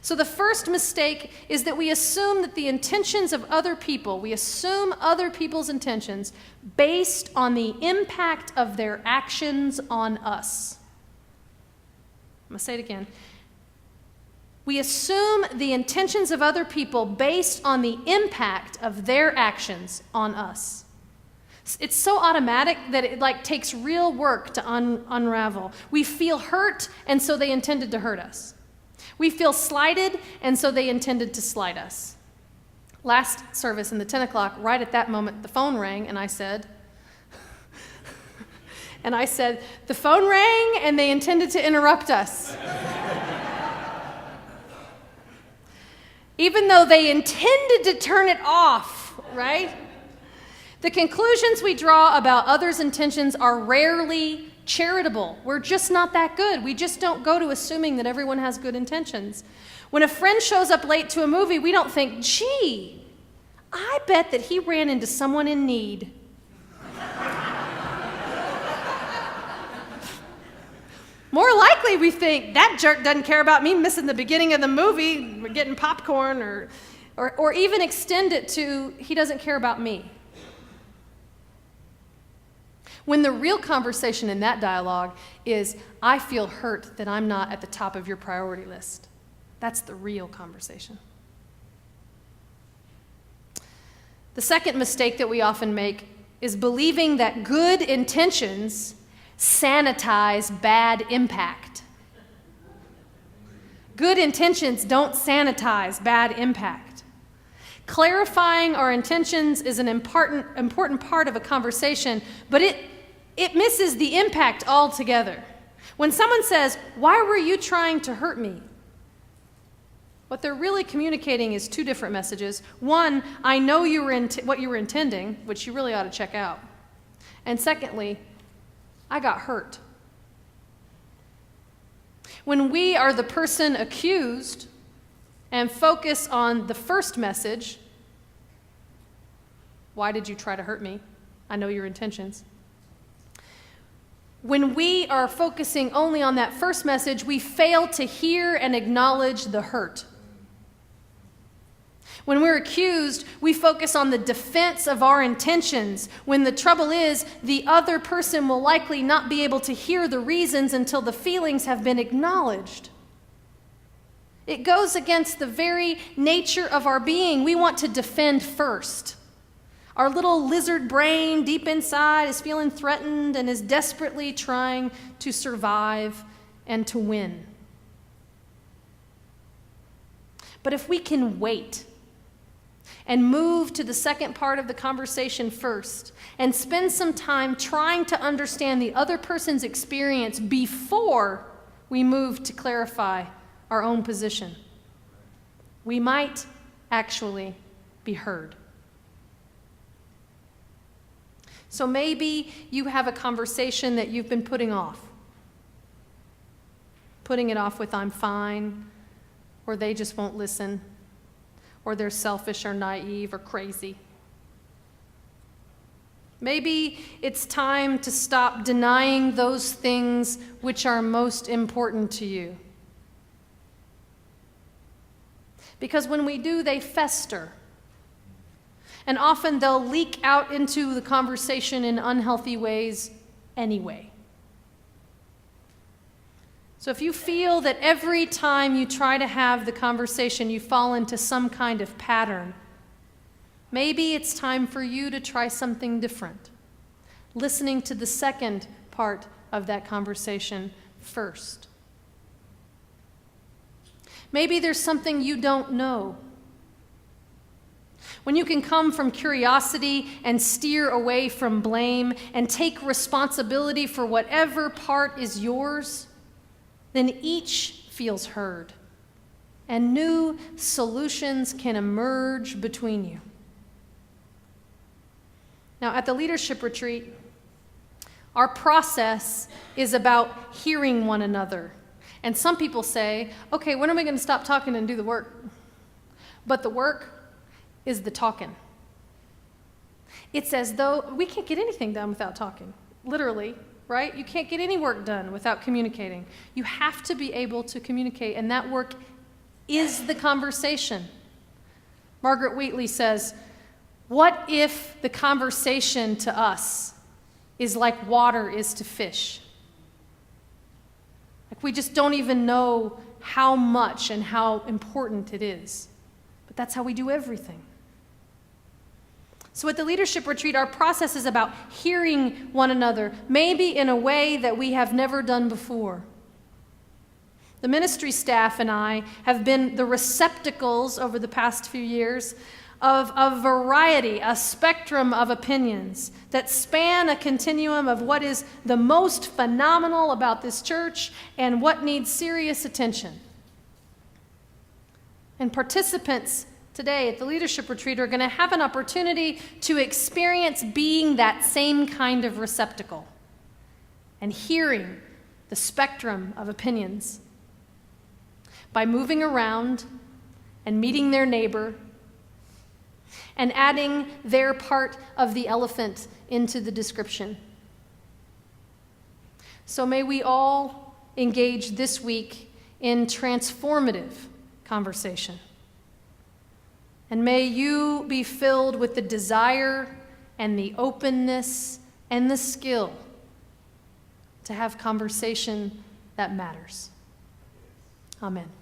So the first mistake is that we assume that the intentions of other people, we assume other people's intentions based on the impact of their actions on us. I'm going to say it again. We assume the intentions of other people based on the impact of their actions on us. It's so automatic that it takes real work to unravel. We feel hurt, and so they intended to hurt us. We feel slighted, and so they intended to slight us. Last service in the 10 o'clock, right at that moment, the phone rang, and I said, the phone rang, and they intended to interrupt us. Even though they intended to turn it off, right? The conclusions we draw about others' intentions are rarely charitable. We're just not that good. We just don't go to assuming that everyone has good intentions. When a friend shows up late to a movie, we don't think, gee, I bet that he ran into someone in need. More likely we think, that jerk doesn't care about me missing the beginning of the movie, we're getting popcorn, or even extend it to, he doesn't care about me. When the real conversation in that dialogue is, I feel hurt that I'm not at the top of your priority list. That's the real conversation. The second mistake that we often make is believing that good intentions sanitize bad impact. Good intentions don't sanitize bad impact. Clarifying our intentions is an important part of a conversation, but it misses the impact altogether. When someone says, "Why were you trying to hurt me?" what they're really communicating is two different messages. One, I know what you were intending, which you really ought to check out. And secondly, I got hurt. When we are the person accused and focus on the first message, why did you try to hurt me? I know your intentions. When we are focusing only on that first message, we fail to hear and acknowledge the hurt. When we're accused, we focus on the defense of our intentions, when the trouble is, the other person will likely not be able to hear the reasons until the feelings have been acknowledged. It goes against the very nature of our being. We want to defend first. Our little lizard brain deep inside is feeling threatened and is desperately trying to survive and to win. But if we can wait and move to the second part of the conversation first, and spend some time trying to understand the other person's experience before we move to clarify our own position, we might actually be heard. So maybe you have a conversation that you've been putting off with "I'm fine," or "they just won't listen," or "they're selfish or naive or crazy." Maybe it's time to stop denying those things which are most important to you. Because when we do, they fester. And often they'll leak out into the conversation in unhealthy ways anyway. So if you feel that every time you try to have the conversation, you fall into some kind of pattern, maybe it's time for you to try something different. Listening to the second part of that conversation first. Maybe there's something you don't know. When you can come from curiosity and steer away from blame and take responsibility for whatever part is yours, then each feels heard, and new solutions can emerge between you. Now, at the leadership retreat, our process is about hearing one another. And some people say, okay, when are we going to stop talking and do the work? But the work is the talking. It's as though we can't get anything done without talking, literally. Right? You can't get any work done without communicating. You have to be able to communicate, and that work is the conversation. Margaret Wheatley says, what if the conversation to us is like water is to fish? Like we just don't even know how much and how important it is. But that's how we do everything. So at the leadership retreat, our process is about hearing one another, maybe in a way that we have never done before. The ministry staff and I have been the receptacles over the past few years of a variety, a spectrum of opinions that span a continuum of what is the most phenomenal about this church and what needs serious attention. And participants today at the leadership retreat are going to have an opportunity to experience being that same kind of receptacle and hearing the spectrum of opinions by moving around and meeting their neighbor and adding their part of the elephant into the description. So may we all engage this week in transformative conversation. And may you be filled with the desire and the openness and the skill to have conversation that matters. Amen.